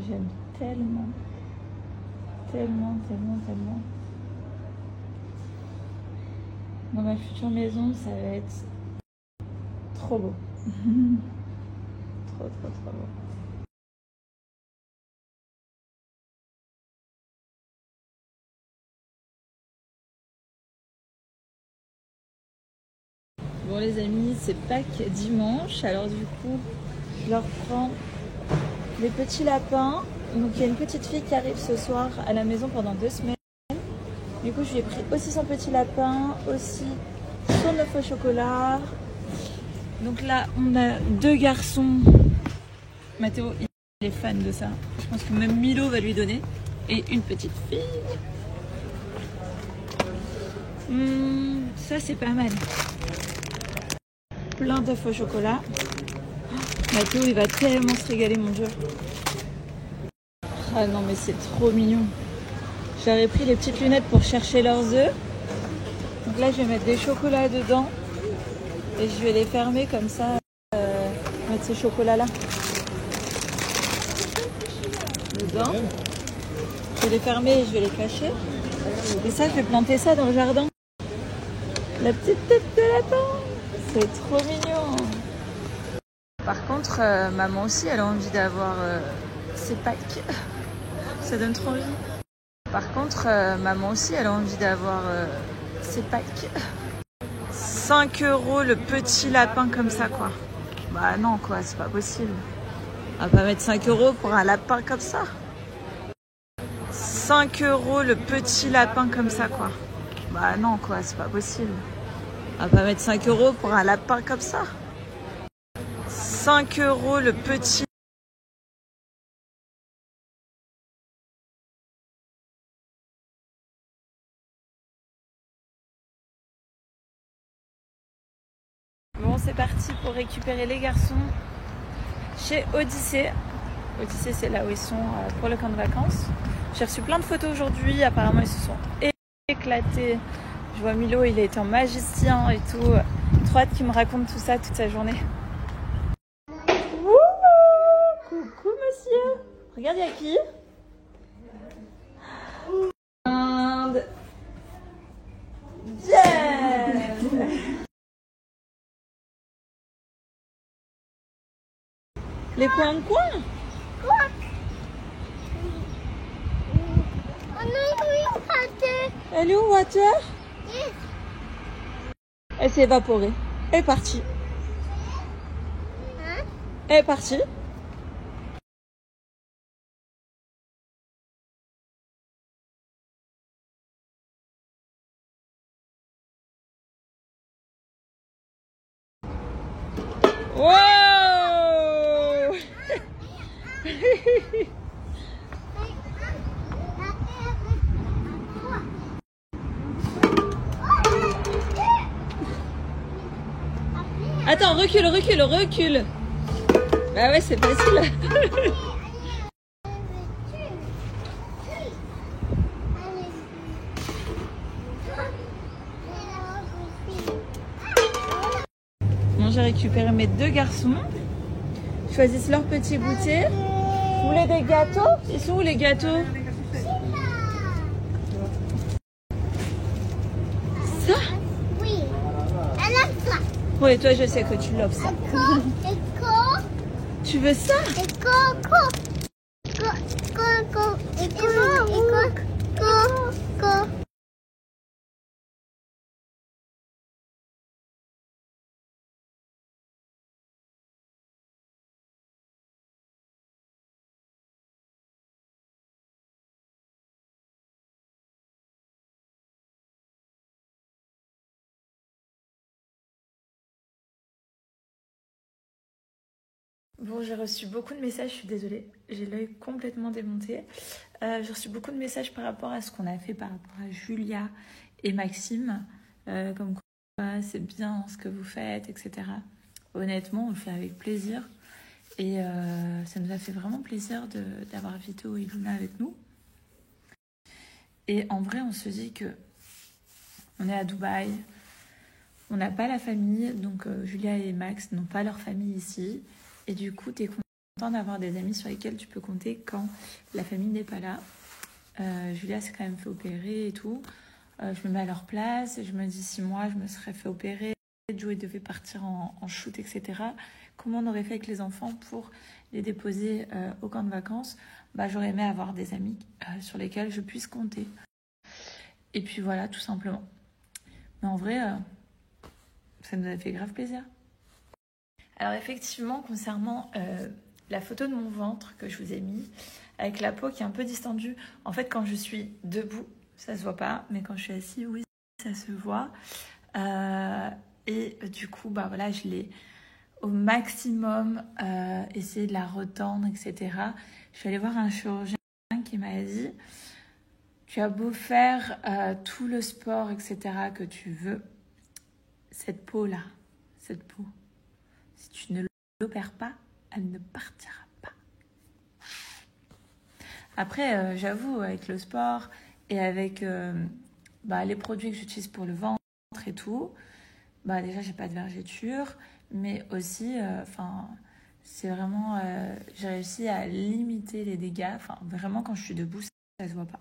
J'aime tellement. Tellement. Dans ma future maison, ça va être trop beau. Trop beau. Bon les amis, c'est Pâques dimanche, alors du coup, je leur prends les petits lapins. Donc il y a une petite fille qui arrive ce soir à la maison pendant 2 semaines. Du coup, je lui ai pris aussi son petit lapin, aussi son œuf au chocolat. Donc là, on a 2 garçons. Mathéo, il est fan de ça. Je pense que même Milo va lui donner. Et une petite fille. Ça, c'est pas mal. Plein d'œufs au chocolat. Mathéo, il va tellement se régaler, mon Dieu. Ah non, mais c'est trop mignon. J'avais pris les petites lunettes pour chercher leurs œufs. Donc là, je vais mettre des chocolats dedans. Et je vais les fermer comme ça. Mettre ces chocolats-là dedans. Je vais les fermer et je vais les cacher. Et ça, je vais planter ça dans le jardin. La petite tête de lapin. C'est trop mignon. Par contre, maman aussi, elle a envie d'avoir ses Pâques. Ça donne trop envie. Par contre, maman aussi, elle a envie d'avoir ses Pâques. 5 € le petit lapin comme ça, quoi. Bah non, quoi, c'est pas possible. On va pas mettre 5 € pour un lapin comme ça. 5 € le petit lapin comme ça, quoi. Bah non, quoi, c'est pas possible. On va pas mettre 5 € pour un lapin comme ça. 5 € le petit. Bon, c'est parti pour récupérer les garçons chez Odyssée. Odyssée, c'est là où ils sont pour le camp de vacances. J'ai reçu plein de photos aujourd'hui. Apparemment, ils se sont éclatés. Je vois Milo, il a été en magicien et tout. Trop hâte qu'il me raconte tout ça toute sa journée. Wouhou! Coucou, monsieur. Regarde, il y a qui? Inde. Jen. Les coins-coins. Elle est où, Water? Elle s'est évaporée. Elle est partie. Elle est partie. Wow! Attends, recule. Bah ouais, c'est facile. Bon, j'ai récupéré mes 2 garçons. Ils choisissent leur petit goûter. Vous voulez des gâteaux? Ils sont où les gâteaux? Ça? Oui. Elle aime ça. Oui, toi, je sais que tu l'offres ça. Éco. Tu veux ça? Éco. Bon, j'ai reçu beaucoup de messages, je suis désolée, j'ai l'œil complètement démonté. J'ai reçu beaucoup de messages par rapport à ce qu'on a fait par rapport à Julia et Maxime, comme quoi c'est bien ce que vous faites, etc. Honnêtement, on le fait avec plaisir et ça nous a fait vraiment plaisir d'avoir Vito et Luna avec nous. Et en vrai, on se dit que on est à Dubaï, on n'a pas la famille, donc Julia et Max n'ont pas leur famille ici. Et du coup, dès qu'on content d'avoir des amis sur lesquels tu peux compter quand la famille n'est pas là. Julia s'est quand même fait opérer et tout. Je me mets à leur place et je me dis si moi je me serais fait opérer, Joey devait partir en shoot, etc. Comment on aurait fait avec les enfants pour les déposer au camp de vacances? J'aurais aimé avoir des amis sur lesquels je puisse compter. Et puis voilà, tout simplement. Mais en vrai, ça nous a fait grave plaisir. Alors effectivement, concernant la photo de mon ventre que je vous ai mis, avec la peau qui est un peu distendue, en fait quand je suis debout, ça se voit pas, mais quand je suis assise, oui, ça se voit. Et du coup, voilà, je l'ai au maximum essayé de la retendre, etc. Je suis allée voir un chirurgien qui m'a dit tu as beau faire tout le sport, etc. que tu veux, cette peau-là, cette peau, si tu ne l'opères pas, elle ne partira pas. Après, j'avoue, avec le sport et avec les produits que j'utilise pour le ventre et tout, déjà, j'ai pas de vergeture, mais aussi, c'est vraiment, j'ai réussi à limiter les dégâts. Enfin, vraiment, quand je suis debout, ça se voit pas.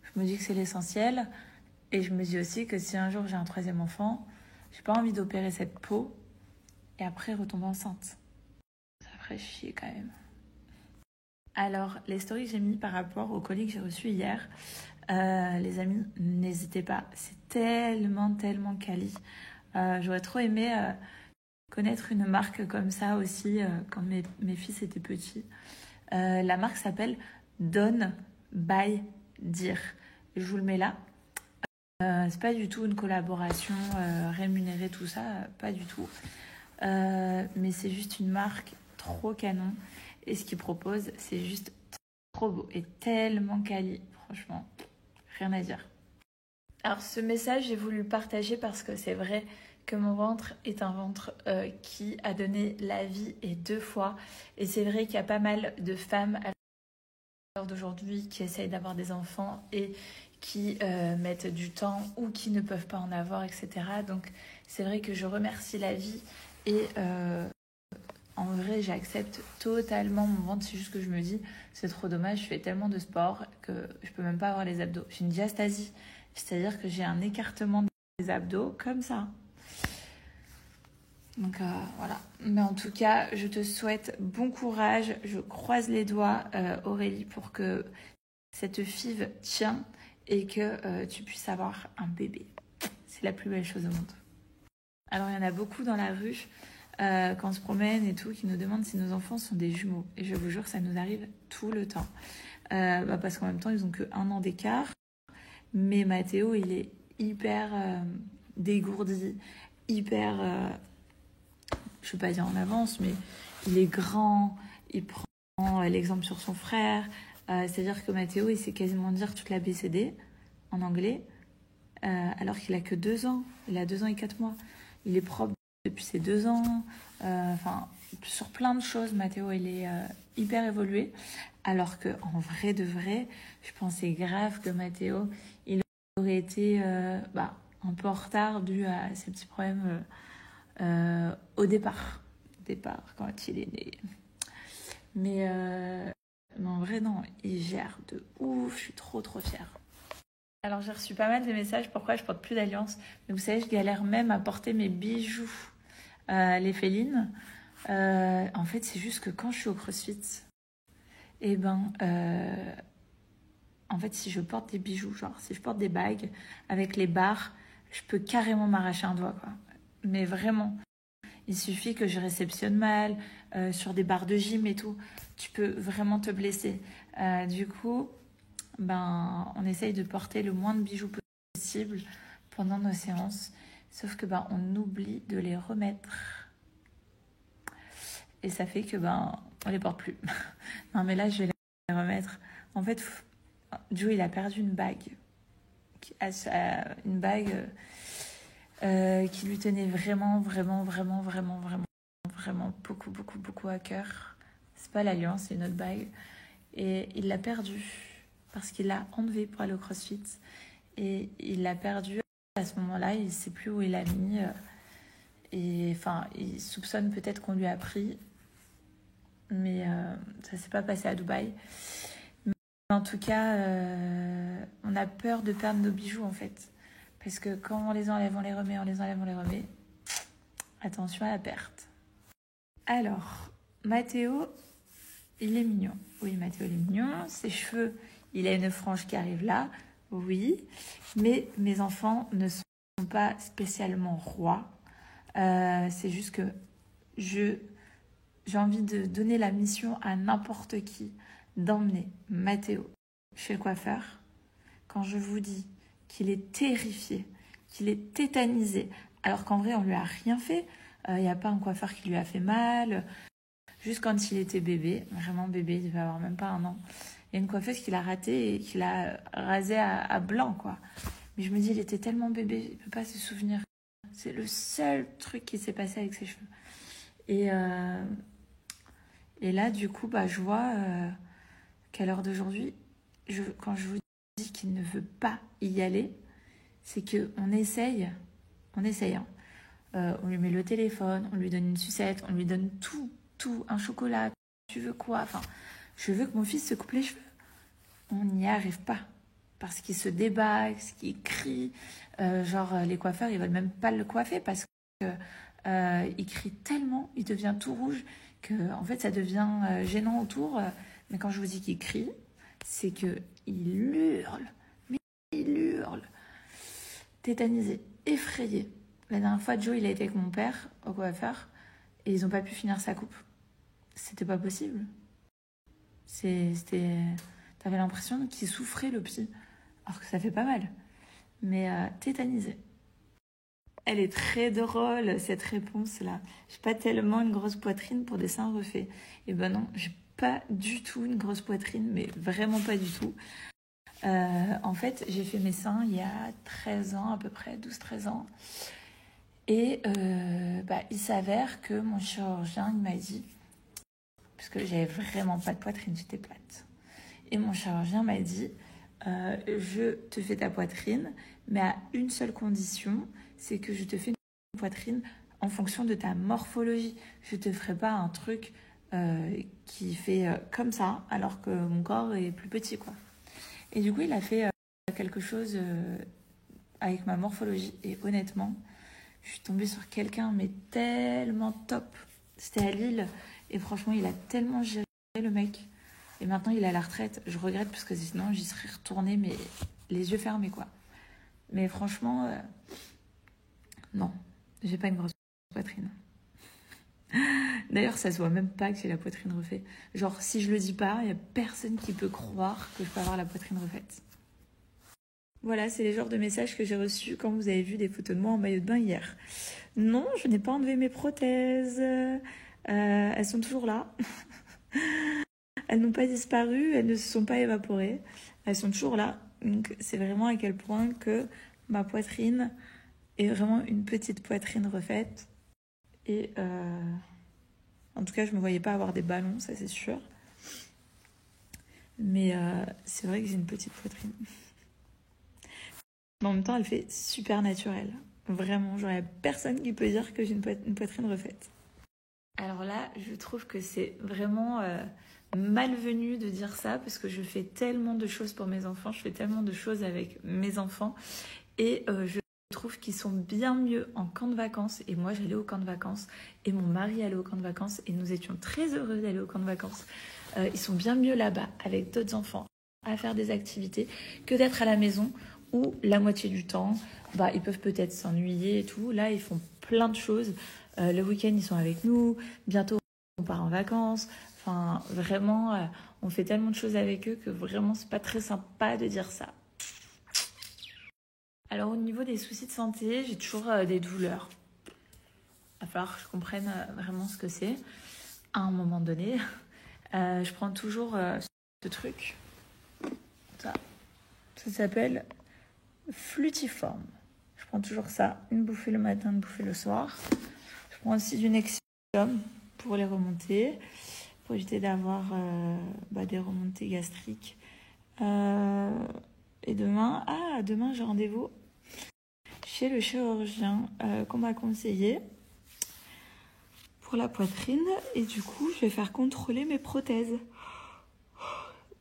Je me dis que c'est l'essentiel, et je me dis aussi que si un jour j'ai un 3e enfant, j'ai pas envie d'opérer cette peau et après retomber enceinte. Ça ferait chier quand même. Alors, les stories que j'ai mis par rapport au colis que j'ai reçu hier, les amis, n'hésitez pas, c'est tellement quali. J'aurais trop aimé connaître une marque comme ça aussi quand mes fils étaient petits. La marque s'appelle Don by Dear. Je vous le mets là. C'est pas du tout une collaboration rémunérée, tout ça, pas du tout. Mais c'est juste une marque trop canon. Et ce qu'ils proposent, c'est juste trop beau et tellement quali. Franchement, rien à dire. Alors ce message, j'ai voulu le partager parce que c'est vrai que mon ventre est un ventre qui a donné la vie et 2 fois. Et c'est vrai qu'il y a pas mal de femmes à l'heure d'aujourd'hui qui essayent d'avoir des enfants et qui mettent du temps ou qui ne peuvent pas en avoir, etc. Donc c'est vrai que je remercie la vie et en vrai j'accepte totalement mon ventre. C'est juste que je me dis c'est trop dommage, je fais tellement de sport que je peux même pas avoir les abdos. J'ai une diastasie, c'est-à-dire que j'ai un écartement des abdos comme ça. Donc voilà. Mais en tout cas, je te souhaite bon courage. Je croise les doigts, Aurélie, pour que cette FIV tienne et que tu puisses avoir un bébé. C'est la plus belle chose au monde. Alors, il y en a beaucoup dans la rue, quand on se promène et tout, qui nous demandent si nos enfants sont des jumeaux. Et je vous jure, ça nous arrive tout le temps. Parce qu'en même temps, ils ont que 1 an d'écart. Mais Mathéo, il est hyper dégourdi, hyper... je ne veux pas dire en avance, mais il est grand, il prend l'exemple sur son frère. C'est-à-dire que Mathéo, il sait quasiment dire toute la BCD en anglais, alors qu'il a que 2 ans. Il a 2 ans et 4 mois. Il est propre depuis ses 2 ans. Sur plein de choses, Mathéo, il est hyper évolué. Alors qu'en vrai de vrai, je pensais grave que Mathéo, il aurait été un peu en retard dû à ses petits problèmes au départ, quand il est né. Mais en vrai, non, il gère de ouf, je suis trop fière. Alors, j'ai reçu pas mal de messages pourquoi je porte plus d'alliance. Mais vous savez, je galère même à porter mes bijoux, les félines. En fait, c'est juste que quand je suis au CrossFit, en fait, si je porte des bijoux, genre si je porte des bagues avec les barres, je peux carrément m'arracher un doigt, quoi. Mais vraiment, il suffit que je réceptionne mal, sur des barres de gym et tout, tu peux vraiment te blesser. Du coup, on essaye de porter le moins de bijoux possible pendant nos séances, sauf que on oublie de les remettre. Et ça fait que on les porte plus. Non mais là, je vais les remettre. En fait, Joe, il a perdu une bague. Une bague qui lui tenait vraiment beaucoup à cœur. C'est pas l'alliance, c'est une autre bague. Et il l'a perdue parce qu'il l'a enlevée pour aller au CrossFit. Et il l'a perdue à ce moment-là, il sait plus où il l'a mis. Et il soupçonne peut-être qu'on lui a pris. mais ça s'est pas passé à Dubaï. Mais en tout cas, on a peur de perdre nos bijoux en fait. Parce que quand on les enlève, on les remet, on les enlève, on les remet. Attention à la perte. Alors, Mathéo, il est mignon. Oui, Mathéo, il est mignon. Ses cheveux, il a une frange qui arrive là. Oui. Mais mes enfants ne sont pas spécialement rois. C'est juste que j'ai envie de donner la mission à n'importe qui d'emmener Mathéo chez le coiffeur. Quand je vous dis qu'il est terrifié, qu'il est tétanisé, alors qu'en vrai, on lui a rien fait. Il n'y a pas un coiffeur qui lui a fait mal. Juste quand il était bébé, vraiment bébé, il devait avoir même pas 1 an. Il y a une coiffeuse qui l'a raté et qui l'a rasé à blanc, quoi. Mais je me dis, il était tellement bébé, il ne peut pas se souvenir. C'est le seul truc qui s'est passé avec ses cheveux. Et là, du coup, je vois qu'à l'heure d'aujourd'hui, quand je vous dis qu'il ne veut pas y aller, c'est qu'on essaye, hein. On lui met le téléphone, on lui donne une sucette, on lui donne tout, un chocolat, tu veux quoi? Enfin, je veux que mon fils se coupe les cheveux. On n'y arrive pas. Parce qu'il se débat, parce qu'il crie. Les coiffeurs, ils veulent même pas le coiffer parce que il crie tellement, il devient tout rouge que en fait ça devient gênant autour. Mais quand je vous dis qu'il crie, c'est que il hurle, mais il hurle, tétanisé, effrayé. La dernière fois, Joe, il a été avec mon père au coiffeur et ils n'ont pas pu finir sa coupe. C'était pas possible. T'avais l'impression qu'il souffrait le petit, alors que ça fait pas mal. Mais tétanisé. Elle est très drôle, cette réponse-là. J'ai pas tellement une grosse poitrine pour des seins refaits. Et ben non, j'ai pas du tout une grosse poitrine, mais vraiment pas du tout. En fait, j'ai fait mes seins il y a 13 ans, à peu près, 12-13 ans. Et il s'avère que mon chirurgien il m'a dit, parce que j'avais vraiment pas de poitrine, j'étais plate. Et mon chirurgien m'a dit, je te fais ta poitrine, mais à une seule condition, c'est que je te fais une poitrine en fonction de ta morphologie. Je te ferai pas un truc qui fait comme ça, alors que mon corps est plus petit, quoi. Et du coup, il a fait quelque chose avec ma morphologie. Et honnêtement, je suis tombée sur quelqu'un, mais tellement top. C'était à Lille. Et franchement, il a tellement géré, le mec. Et maintenant, il est à la retraite. Je regrette parce que sinon, j'y serais retournée, mais les yeux fermés, quoi. Mais franchement, non, j'ai pas une grosse poitrine. D'ailleurs, ça se voit même pas que j'ai la poitrine refaite. Genre, si je le dis pas, il y a personne qui peut croire que je peux avoir la poitrine refaite. Voilà, c'est les genres de messages que j'ai reçus quand vous avez vu des photos de moi en maillot de bain hier. Non, je n'ai pas enlevé mes prothèses. Elles sont toujours là. Elles n'ont pas disparu, elles ne se sont pas évaporées. Elles sont toujours là. Donc, c'est vraiment à quel point que ma poitrine est vraiment une petite poitrine refaite. Et en tout cas, je ne me voyais pas avoir des ballons, ça c'est sûr. Mais c'est vrai que j'ai une petite poitrine. Mais en même temps, elle fait super naturelle. Vraiment, genre, il n'y a personne qui peut dire que j'ai une poitrine refaite. Alors là, je trouve que c'est vraiment malvenu de dire ça parce que je fais tellement de choses pour mes enfants, je fais tellement de choses avec mes enfants et je trouve qu'ils sont bien mieux en camp de vacances. Et moi, j'allais au camp de vacances et mon mari allait au camp de vacances et nous étions très heureux d'aller au camp de vacances. Ils sont bien mieux là-bas avec d'autres enfants à faire des activités que d'être à la maison où la moitié du temps, ils peuvent peut-être s'ennuyer et tout. Là, ils font plein de choses. Le week-end, ils sont avec nous. Bientôt, on part en vacances. Enfin, vraiment, on fait tellement de choses avec eux que vraiment, c'est pas très sympa de dire ça. Alors, au niveau des soucis de santé, j'ai toujours des douleurs. Il va falloir que je comprenne vraiment ce que c'est. À un moment donné, je prends toujours ce truc. Ça s'appelle Flutiform. Je prends toujours ça. Une bouffée le matin, une bouffée le soir. Je prends aussi du Nexium pour les remontées, pour éviter d'avoir des remontées gastriques. Et demain j'ai rendez-vous chez le chirurgien qu'on m'a conseillé pour la poitrine et du coup je vais faire contrôler mes prothèses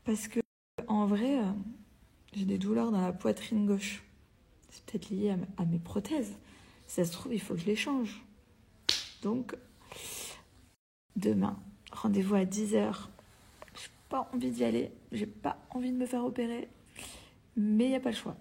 parce que en vrai j'ai des douleurs dans la poitrine gauche. C'est peut-être lié à mes prothèses. Si ça se trouve il faut que je les change. Donc demain rendez-vous à 10h. J'ai pas envie d'y aller, j'ai pas envie de me faire opérer, mais il n'y a pas le choix.